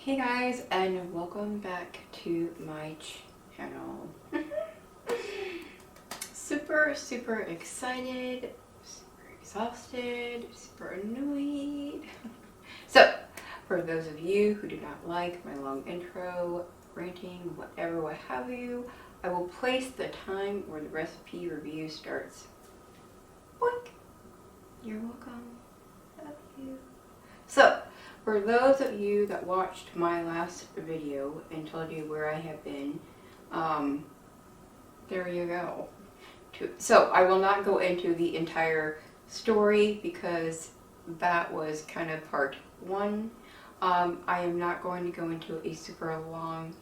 Hey guys, and welcome back to my channel. super excited, super exhausted, super annoyed. So, for those of you who do not like my long intro, ranting, whatever, what have you, I will place the time where the recipe review starts. Boink! You're welcome. Love you. So, for those of you that watched my last video and told you where I have been, there you go. So I will not go into the entire story because that was kind of part one. I am not going to go into a super long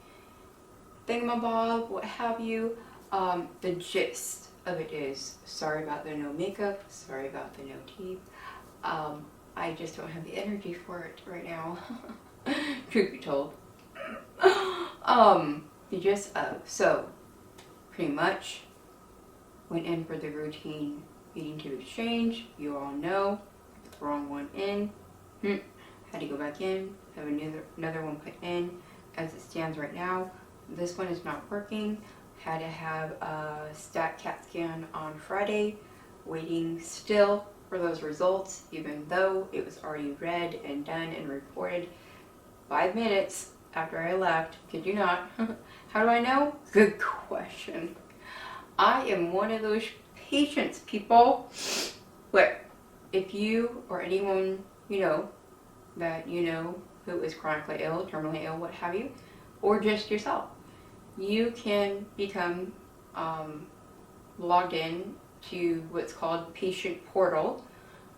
thingamabob, what have you. The gist of it is, sorry about the no makeup, sorry about the no teeth. I just don't have the energy for it right now. Truth be told. The gist of, so pretty much went in for the routine eating tube exchange. You all know, put the wrong one in. Had to go back in, have another one put in. As it stands right now, this one is not working. Had to have a stat CAT scan on Friday. Waiting still for those results, even though it was already read and done and reported 5 minutes after I left. Kid you not. How do I know? Good question. I am one of those patients, people, where if you or anyone you know that you know who is chronically ill, terminally ill, what have you, or just yourself, you can become logged in to what's called patient portal,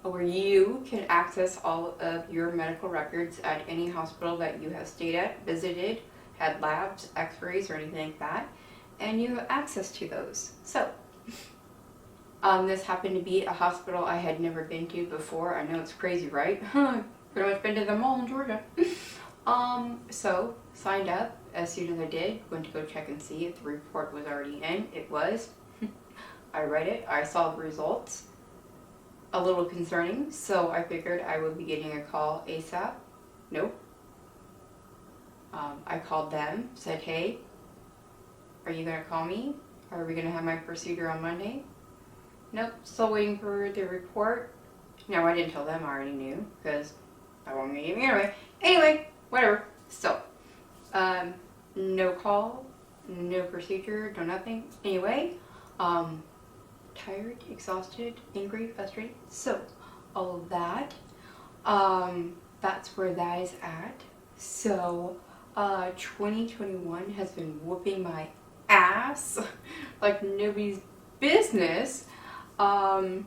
where you can access all of your medical records at any hospital that you have stayed at, visited, had labs, x-rays, or anything like that, and you have access to those. So this happened to be a hospital I had never been to before. I know it's crazy, right? Pretty much been to them all in Georgia. So signed up as soon as I did, went to go check and see if the report was already in. It was. I read it, I saw the results. A little concerning, so I figured I would be getting a call ASAP. Nope. I called them, said, hey, are you gonna call me? Are we gonna have my procedure on Monday? Nope, still waiting for the report. No, I didn't tell them, I already knew, because I wasn't gonna give me anyway. Anyway, whatever, still. No call, no procedure, no nothing. Anyway, tired, exhausted, angry, frustrated. So, all of that, that's where that is at. So, 2021 has been whooping my ass like nobody's business. And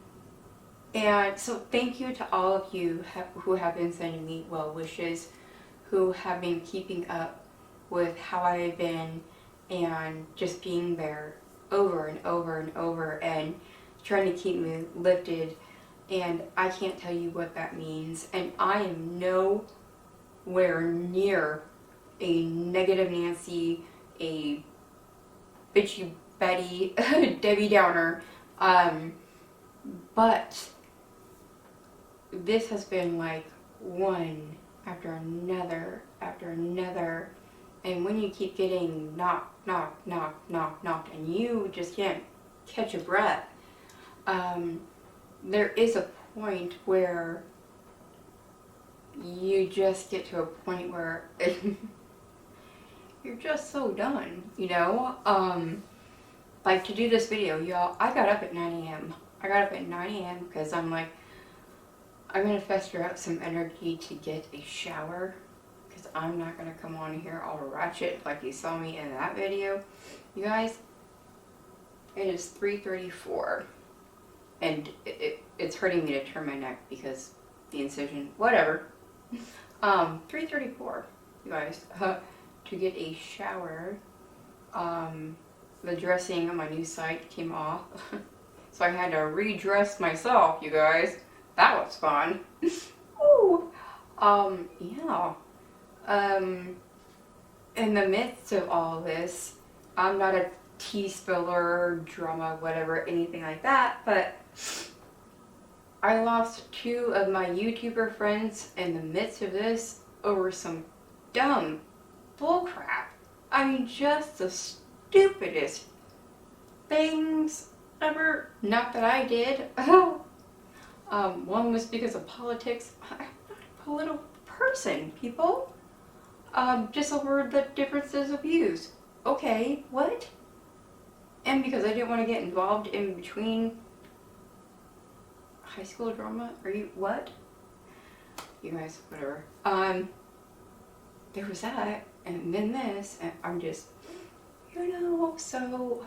so thank you to all of you who have been sending me well wishes, who have been keeping up with how I've been and just being there over and over and over and trying to keep me lifted. And I can't tell you what that means. And I am nowhere near a negative Nancy, a bitchy Betty, Debbie Downer. But this has been like one after another after another. And when you keep getting knocked, and you just can't catch a breath, there is a point where you just get to a point where you're just so done, you know? Like to do this video, y'all, I got up at 9 a.m. I got up at 9 a.m. because I'm like, I'm going to fester up some energy to get a shower. I'm not going to come on here all ratchet like you saw me in that video. You guys, it is 3:34 and it's hurting me to turn my neck because the incision, whatever. 3:34, you guys, to get a shower. The dressing on my new site came off, so I had to redress myself, you guys. That was fun. Ooh. Yeah. In the midst of all this, I'm not a tea spiller, drama, whatever, anything like that, but I lost 2 of my YouTuber friends in the midst of this over some dumb bullcrap. I mean, just the stupidest things ever. Not that I did. One was because of politics. I'm not a political person, people. Just over the differences of views. Okay, what? And because I didn't want to get involved in between high school drama. Are you, what? You guys, whatever. There was that, and then this, and I'm just, so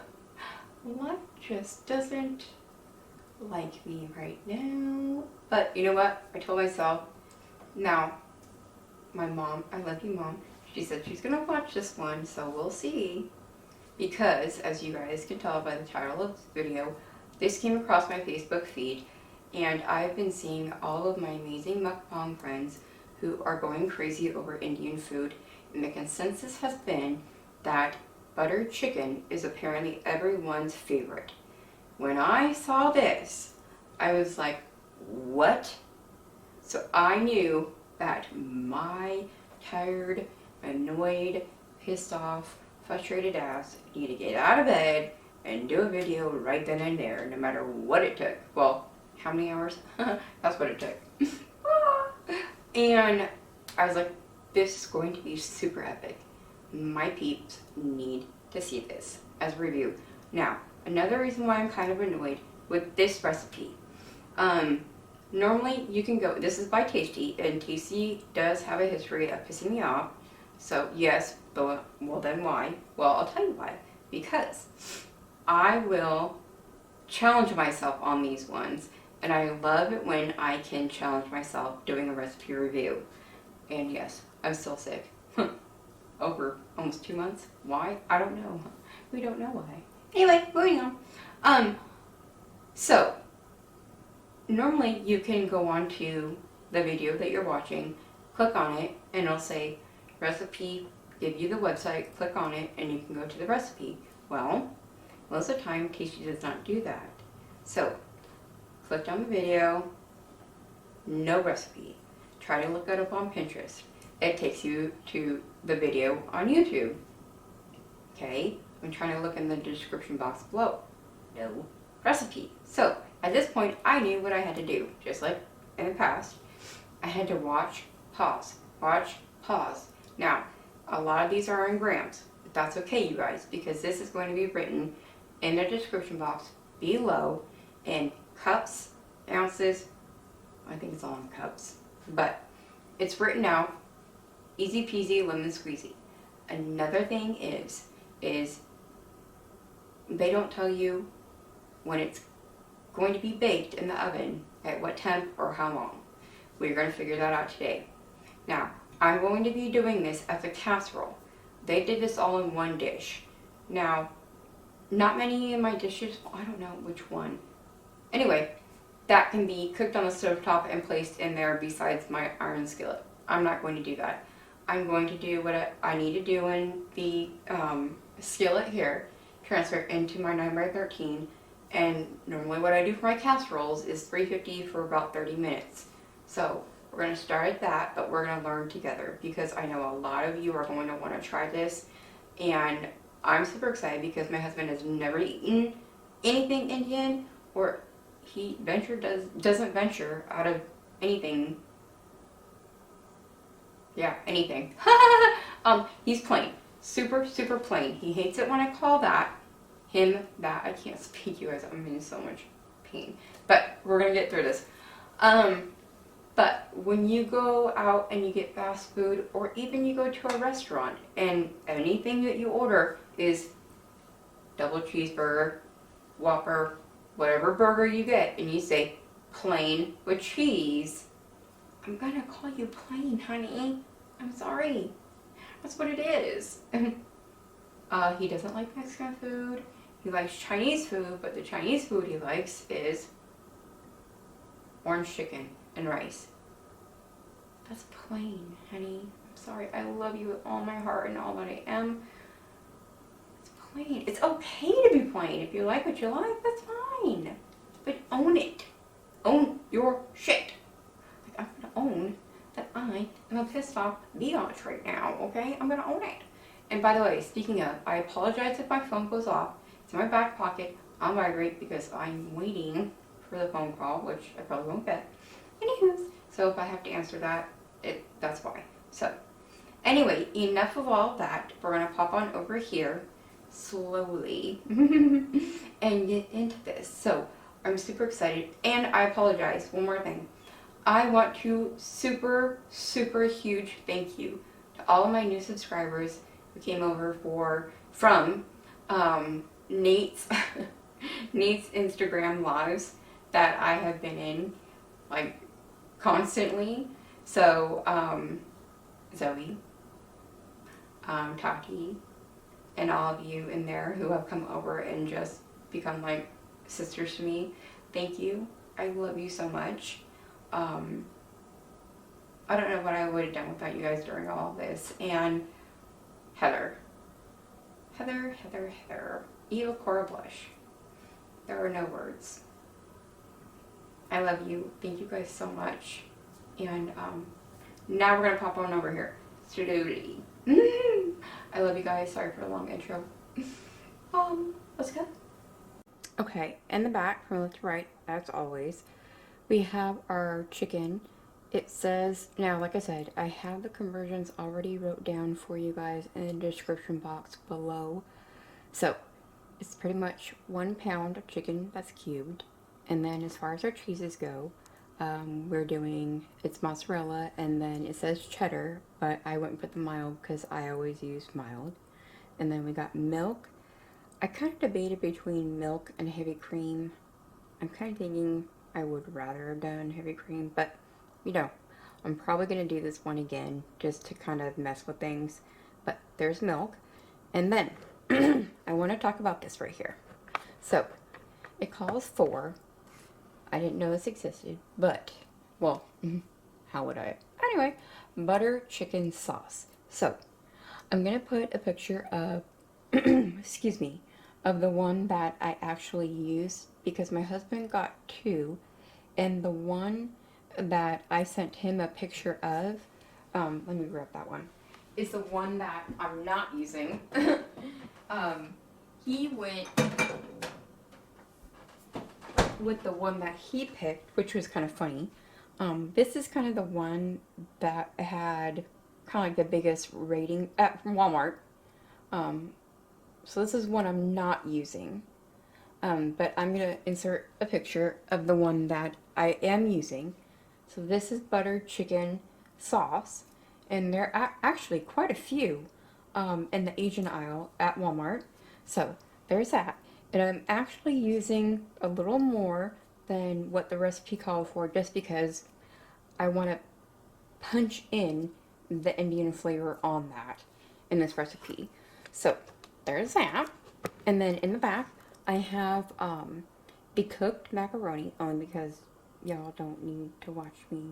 life just doesn't like me right now. But you know what? I told myself, now, my mom, I love you, Mom. She said she's gonna watch this one, so we'll see. Because, as you guys can tell by the title of this video, this came across my Facebook feed, and I've been seeing all of my amazing mukbang friends who are going crazy over Indian food, and the consensus has been that buttered chicken is apparently everyone's favorite. When I saw this, I was like, what? So I knew that my tired, annoyed, pissed off, frustrated ass need to get out of bed and do a video right then and there, no matter what it took. Well, how many hours? That's what it took. And I was like, this is going to be super epic. My peeps need to see this as a review. Now, another reason why I'm kind of annoyed with this recipe. Normally you can go, this is by Tasty, and Tasty does have a history of pissing me off. So yes, but, well then why? Well, I'll tell you why. Because I will challenge myself on these ones, and I love it when I can challenge myself doing a recipe review. And yes, I'm still sick. Over almost 2 months. Why? I don't know. We don't know why. Anyway, moving on. So, normally you can go on to the video that you're watching, click on it, and it'll say recipe, give you the website, click on it, and you can go to the recipe. Well, most of the time, Tasty does not do that. So, clicked on the video, no recipe. Try to look it up on Pinterest. It takes you to the video on YouTube. Okay, I'm trying to look in the description box below. No recipe. So, at this point, I knew what I had to do. Just like in the past, I had to watch, pause, watch, pause. Now, a lot of these are in grams, but that's okay, you guys, because this is going to be written in the description box below in cups, ounces. I think it's all in cups, but it's written out, easy peasy, lemon squeezy. Another thing is they don't tell you when it's going to be baked in the oven, at what temp or how long. We're going to figure that out today. Now, I'm going to be doing this as a casserole. They did this all in one dish. Now, not many of my dishes, well, I don't know which one. Anyway, that can be cooked on the stovetop and placed in there besides my iron skillet. I'm not going to do that. I'm going to do what I need to do in the skillet here, transfer it into my 9x13, and normally what I do for my casseroles is 350 for about 30 minutes. So we're going to start at that, but we're going to learn together because I know a lot of you are going to want to try this, and I'm super excited because my husband has never eaten anything Indian, or he doesn't venture out of anything. Yeah, anything. He's plain. Super, super plain. He hates it when I call that that. I can't speak, you guys. I'm in so much pain. But we're going to get through this. But when you go out and you get fast food, or even you go to a restaurant, and anything that you order is double cheeseburger, Whopper, whatever burger you get, and you say plain with cheese, I'm gonna call you plain, honey. I'm sorry. That's what it is. He doesn't like Mexican food. He likes Chinese food, but the Chinese food he likes is orange chicken and rice. That's plain, honey. I'm sorry. I love you with all my heart and all that I am. It's plain. It's okay to be plain. If you like what you like, that's fine. But own it. Own your shit. Like, I'm gonna own that I am a pissed off biatch right now, okay? I'm gonna own it. And by the way, speaking of, I apologize if my phone goes off. It's in my back pocket on vibrate because I'm waiting for the phone call, which I probably won't get. Anywho, so if I have to answer that, that's why. So, anyway, enough of all that. We're gonna pop on over here slowly and get into this. So, I'm super excited, and I apologize. One more thing. I want to super huge thank you to all of my new subscribers who came over from Nate's Nate's Instagram lives that I have been in like constantly. So Zoe, Tati, and all of you in there who have come over and just become like sisters to me. Thank you. I love you so much. I don't know what I would have done without you guys during all of this. And Heather. Eva Cora Blush. There are no words. I love you. Thank you guys so much. And now we're gonna pop on over here. Slowly. I love you guys. Sorry for the long intro. Let's go. Okay, in the back, from left to right, as always, we have our chicken. It says, now like I said, I have the conversions already wrote down for you guys in the description box below. So, it's pretty much 1 pound of chicken that's cubed. And then as far as our cheeses go, we're doing, it's mozzarella, and then it says cheddar, but I wouldn't put the mild because I always use mild. And then we got milk. I kind of debated between milk and heavy cream. I'm kind of thinking I would rather have done heavy cream, but you know, I'm probably going to do this one again just to kind of mess with things. But there's milk. And then I want to talk about this right here. So it calls for, I didn't know this existed, but, well, how would I? Anyway, butter chicken sauce. So I'm going to put a picture of, excuse me, of the one that I actually used because my husband got 2, and the one that I sent him a picture of, let me grab that one, is the one that I'm not using. He went with the one that he picked, which was kind of funny. This is kind of the one that had kind of like the biggest rating at Walmart. So this is one I'm not using. But I'm going to insert a picture of the one that I am using. So this is butter chicken sauce. And there are actually quite a few in the Asian aisle at Walmart. So there's that. And I'm actually using a little more than what the recipe called for just because I want to punch in the Indian flavor on that in this recipe. So there's that. And then in the back, I have the cooked macaroni, only because y'all don't need to watch me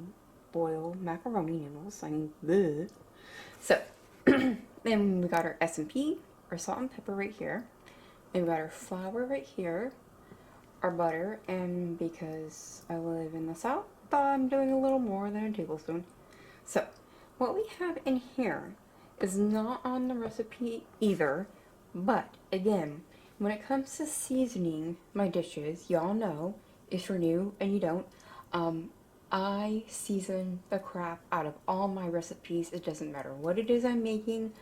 boil macaroni noodles. I mean, bleh. So, then we got our S&P, our salt and pepper right here. And we got our flour right here, our butter, and because I live in the South, I'm doing a little more than a tablespoon. So, what we have in here is not on the recipe either, but again, when it comes to seasoning my dishes, y'all know, if you're new and you don't, I season the crap out of all my recipes. It doesn't matter what it is I'm making.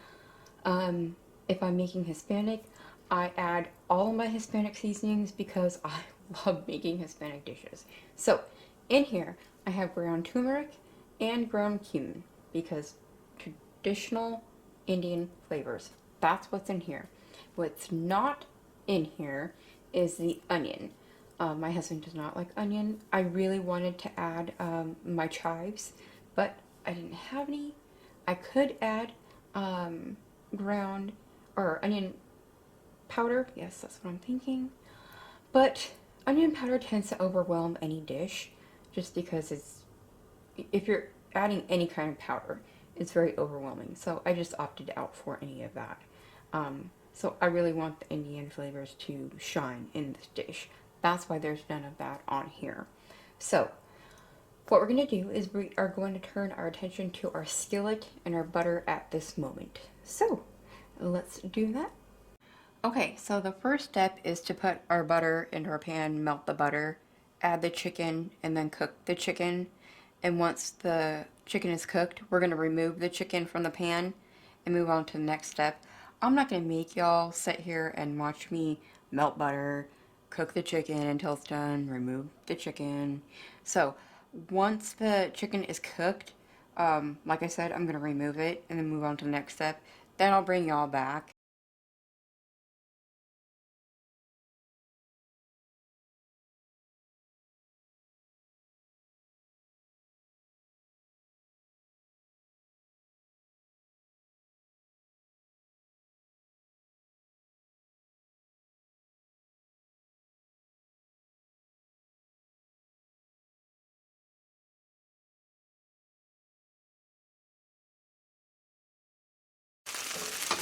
If I'm making Hispanic, I add all of my Hispanic seasonings because I love making Hispanic dishes. So, in here, I have ground turmeric and ground cumin because traditional Indian flavors. That's what's in here. What's not in here is the onion. My husband does not like onion. I really wanted to add my chives, but I didn't have any. I could add ground or onion powder. Yes, that's what I'm thinking. But onion powder tends to overwhelm any dish just because if you're adding any kind of powder, it's very overwhelming. So I just opted out for any of that. So I really want the Indian flavors to shine in this dish. That's why there's none of that on here. So what we're going to do is we are going to turn our attention to our skillet and our butter at this moment. So let's do that. Okay, so the first step is to put our butter into our pan, melt the butter, add the chicken, and then cook the chicken. And once the chicken is cooked, we're going to remove the chicken from the pan and move on to the next step. I'm not going to make y'all sit here and watch me melt butter, cook the chicken until it's done, remove the chicken. So once the chicken is cooked, like I said, I'm going to remove it and then move on to the next step. Then I'll bring y'all back.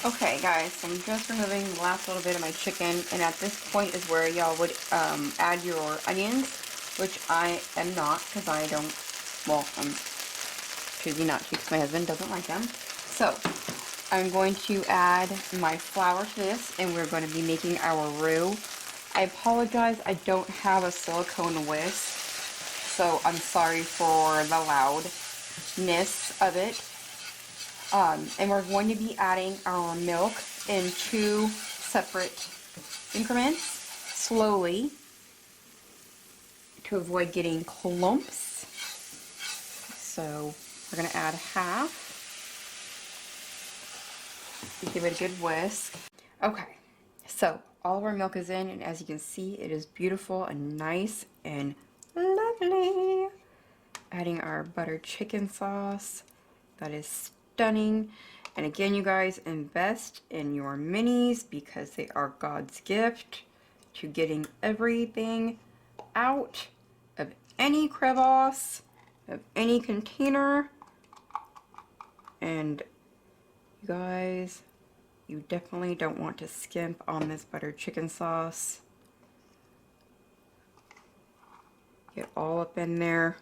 Okay guys, so I'm just removing the last little bit of my chicken, and at this point is where y'all would add your onions, which I am not because I don't, well, I'm choosing not to because my husband doesn't like them. So I'm going to add my flour to this, and we're going to be making our roux. I apologize, I don't have a silicone whisk, so I'm sorry for the loudness of it. And we're going to be adding our milk in 2 separate increments, slowly, to avoid getting clumps. So we're going to add half, give it a good whisk. Okay, so all of our milk is in, and as you can see, it is beautiful and nice and lovely. Adding our buttered chicken sauce, that is stunning. And again, you guys, invest in your minis because they are God's gift to getting everything out of any crevasse, of any container. And you guys, you definitely don't want to skimp on this buttered chicken sauce. Get all up in there.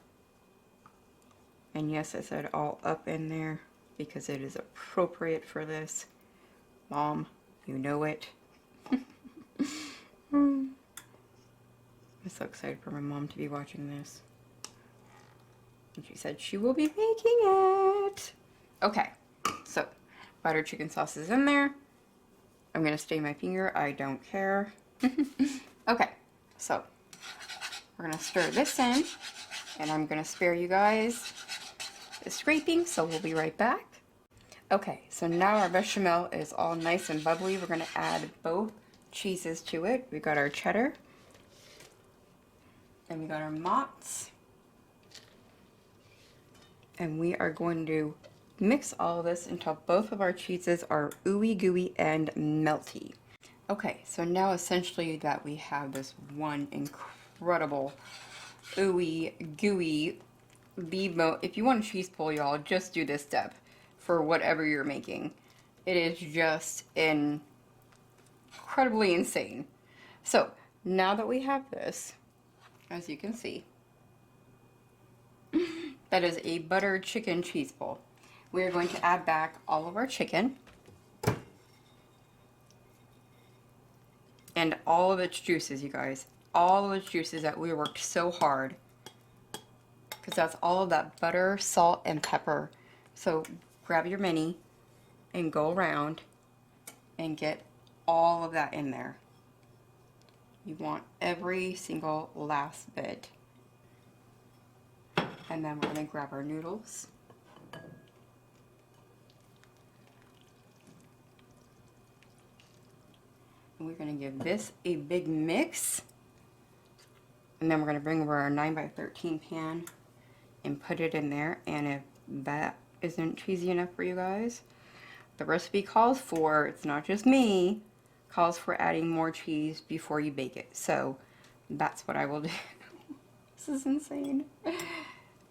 And yes, I said all up in there because it is appropriate for this. Mom, you know it. I'm so excited for my mom to be watching this. And she said she will be making it. Okay, so buttered chicken sauce is in there. I'm going to stain my finger. I don't care. Okay, so we're going to stir this in. And I'm going to spare you guys the scraping, so we'll be right back. Okay, so now our bechamel is all nice and bubbly. We're going to add both cheeses to it. We got our cheddar, and we got our mozz, and we are going to mix all of this until both of our cheeses are ooey gooey and melty. Okay, so now essentially that we have this one incredible ooey gooey if you want a cheese pull, y'all, just do this step for whatever you're making. It is just incredibly insane. So now that we have this, as you can see, that is a buttered chicken cheese pull. We are going to add back all of our chicken and all of its juices, you guys. All of its juices that we worked so hard, because that's all of that butter, salt, and pepper. So grab your mini and go around and get all of that in there. You want every single last bit. And then we're going to grab our noodles. And we're going to give this a big mix. And then we're going to bring over our 9x13 pan and put it in there. And if that isn't cheesy enough for you guys, the recipe calls for, it's not just me, calls for adding more cheese before you bake it. So that's what I will do. This is insane.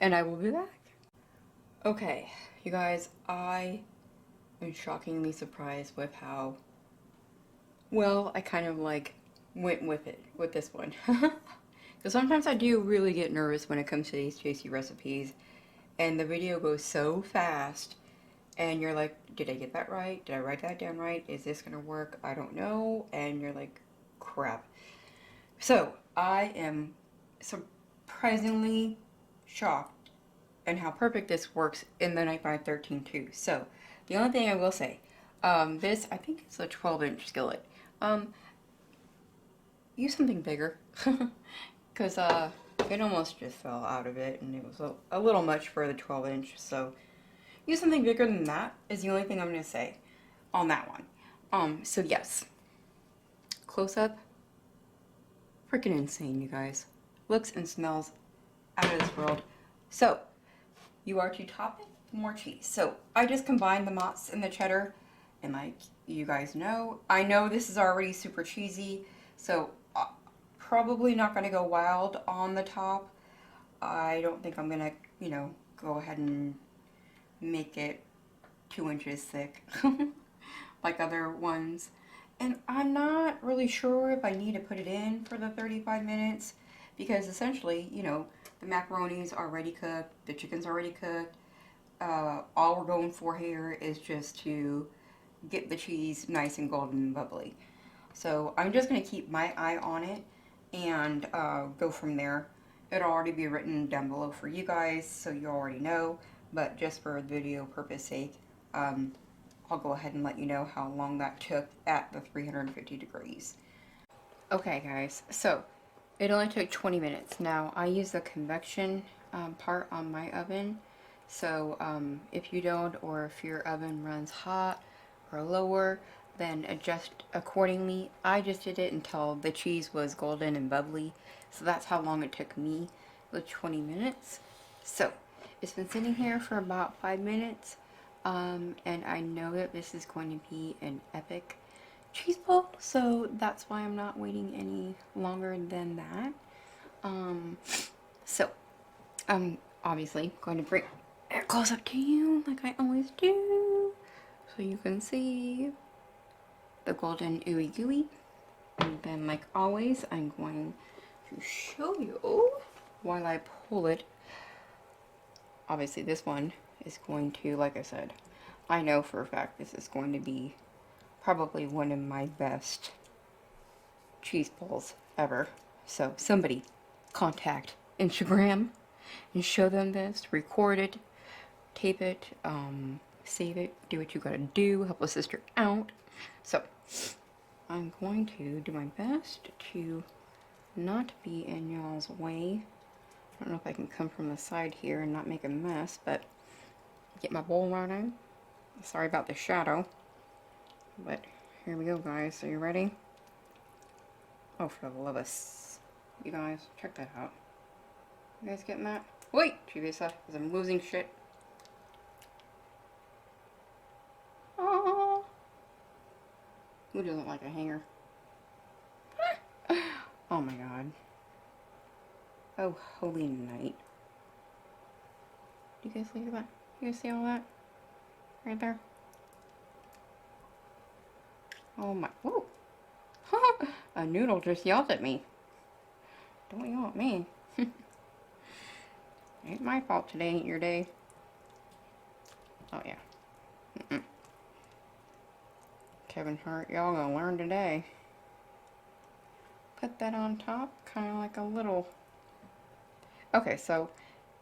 And I will be back. Okay, you guys, I am shockingly surprised with how well I kind of like went with it with this one. Because sometimes I do really get nervous when it comes to these tasty recipes, and the video goes so fast, and you're like, did I get that right? Did I write that down right? Is this gonna work? I don't know. And you're like, crap. So I am surprisingly shocked and how perfect this works in the Night by 13 too. So the only thing I will say, this, I think it's a 12-inch skillet. Use something bigger because it almost just fell out of it, and it was a little much for the 12-inch. So use something bigger than that is the only thing I'm gonna say on that one. So yes, close up, freaking insane, you guys. Looks and smells out of this world. So you are to top it with more cheese. So I just combined the mozz and the cheddar, and like you guys know, I know this is already super cheesy, so probably not going to go wild on the top. I don't think I'm going to, you know, go ahead and make it 2 inches thick like other ones. And I'm not really sure if I need to put it in for the 35 minutes because essentially, you know, the macaroni's already cooked, the chicken's already cooked. All we're going for here is just to get the cheese nice and golden and bubbly. So I'm just going to keep my eye on it and go from there. It'll already be written down below for you guys, so you already know. But just for video purpose sake, I'll go ahead and let you know how long that took at the 350 degrees. Okay guys, so it only took 20 minutes. Now I use the convection part on my oven. So if you don't, or if your oven runs hot or lower, then adjust accordingly. I just did it until the cheese was golden and bubbly. So that's how long it took me, the 20 minutes. So it's been sitting here for about 5 minutes. And I know that this is going to be an epic cheese ball, so that's why I'm not waiting any longer than that. So I'm obviously going to bring it close up to you like I always do, so you can see the golden ooey gooey. And then, like always, I'm going to show you while I pull it. Obviously this one is going to, like I said, I know for a fact this is going to be probably one of my best cheese balls ever. So somebody contact Instagram and show them this, record it, tape it, save it, do what you gotta do, help a sister out. So I'm going to do my best to not be in y'all's way. I don't know if I can come from the side here and not make a mess, but get my bowl right in. Sorry about the shadow, but here we go, guys. Are you ready? Oh, for the love of us, you guys, check that out. You guys getting that? Wait, TBS, because I'm losing shit. Oh, who doesn't like a hanger? Oh my god. Oh, holy night. Do you guys look at that? You guys see all that? Right there? Oh my, whoa. A noodle just yelled at me. Don't yell at me. Ain't my fault today ain't your day. Oh yeah. Kevin Hart, y'all gonna learn today. Put that on top, kind of like a little... Okay, so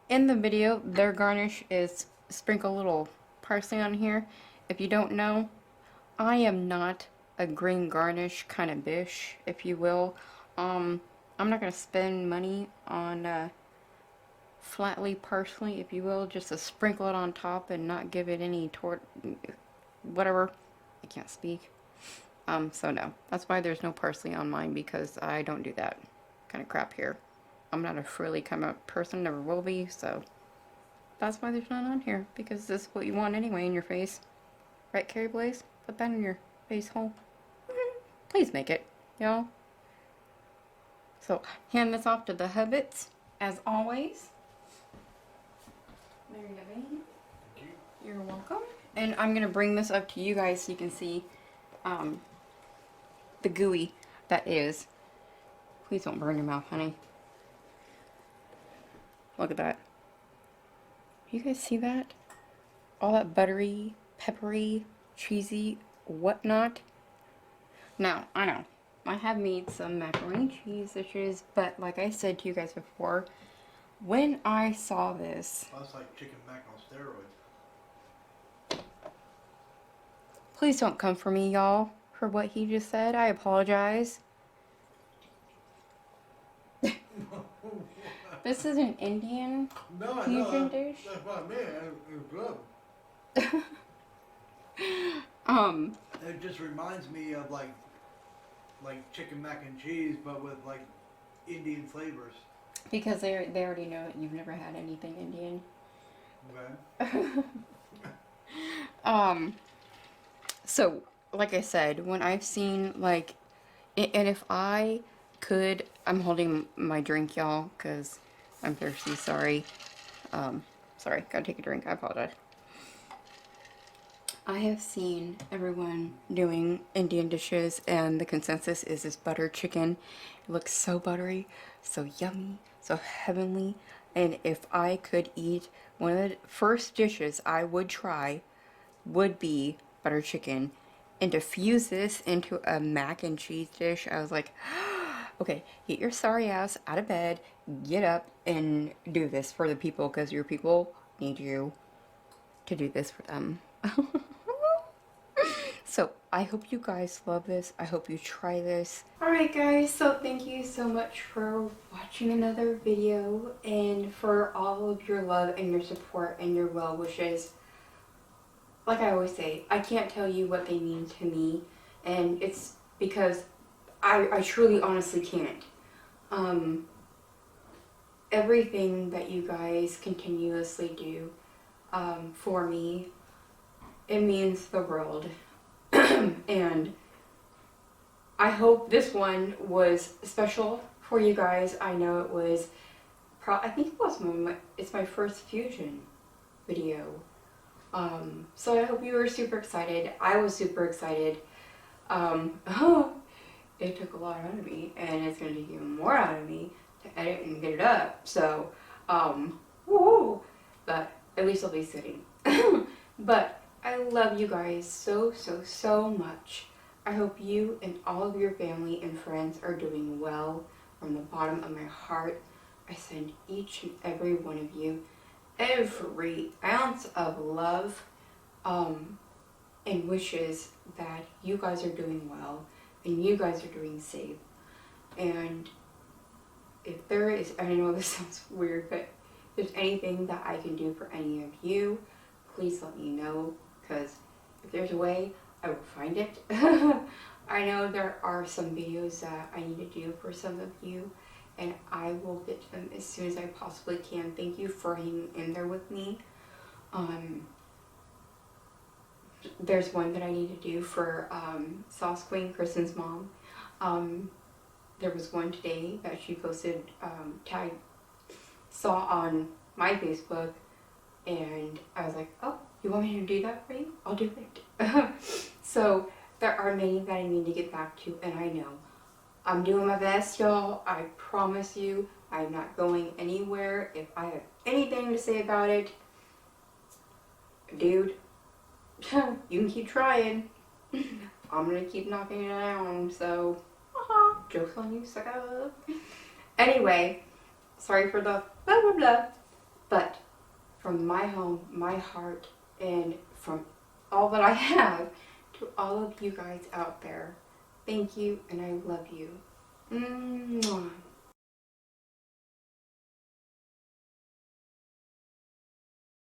in the video, their garnish is sprinkle a little parsley on here. If you don't know, I am not a green garnish kind of bish, if you will. I'm not gonna spend money on flatly parsley, if you will, just to sprinkle it on top and not give it any whatever. I can't speak. So no, that's why there's no parsley on mine, because I don't do that kind of crap here. I'm not a frilly kind of person, never will be, so that's why there's none on here, because this is what you want anyway in your face. Right, Carrie Blaze? Put that in your face hole. Please make it, y'all. So, hand this off to the hobbits, as always. There you go. You're welcome. And I'm going to bring this up to you guys so you can see the gooey that is. Please don't burn your mouth, honey. Look at that. You guys see that? All that buttery, peppery, cheesy, whatnot. Now, I know, I have made some macaroni cheese dishes, but like I said to you guys before, when I saw this... That's like chicken mac on steroids. Please don't come for me, y'all, for what he just said. I apologize. This is an Indian fusion dish. That's what I mean. It's good. It just reminds me of like chicken mac and cheese, but with like Indian flavors. Because they already know that you've never had anything Indian. Okay. So, like I said, when I've seen, like, and if I could, I'm holding my drink, y'all, because I'm thirsty, sorry. Sorry, gotta take a drink, I apologize. I have seen everyone doing Indian dishes, and the consensus is this butter chicken. It looks so buttery, so yummy, so heavenly, and if I could eat, one of the first dishes I would try would be butter chicken. And to fuse this into a mac and cheese dish, I was like, okay, get your sorry ass out of bed, get up, and do this for the people, because your people need you to do this for them. So, I hope you guys love this. I hope you try this. Alright guys, so thank you so much for watching another video, and for all of your love and your support and your well wishes. Like I always say, I can't tell you what they mean to me, and it's because I truly honestly can't. Everything that you guys continuously do for me, it means the world. And I hope this one was special for you guys. I know it was, I think it was it's my first fusion video. So I hope you were super excited. I was super excited. It took a lot out of me, and it's going to take even more out of me to edit and get it up. So, woohoo! But at least I'll be sitting. But I love you guys so, so, so much. I hope you and all of your family and friends are doing well. From the bottom of my heart, I send each and every one of you every ounce of love and wishes that you guys are doing well and you guys are doing safe. And if there is, I know this sounds weird, but if there's anything that I can do for any of you, please let me know, because if there's a way, I will find it. I know there are some videos that I need to do for some of you, and I will get to them as soon as I possibly can. Thank you for hanging in there with me. There's one that I need to do for Sauce Queen, Kristen's mom. There was one today that she posted, saw on my Facebook, and I was like, oh, you want me to do that for you? I'll do it. So there are many that I need to get back to, and I know. I'm doing my best, y'all. I promise you, I'm not going anywhere. If I have anything to say about it, dude, you can keep trying. I'm gonna keep knocking it down, so, joke's on you, suck up. Anyway, sorry for the blah blah blah, but from my home, my heart, and from all that I have, to all of you guys out there, thank you, and I love you.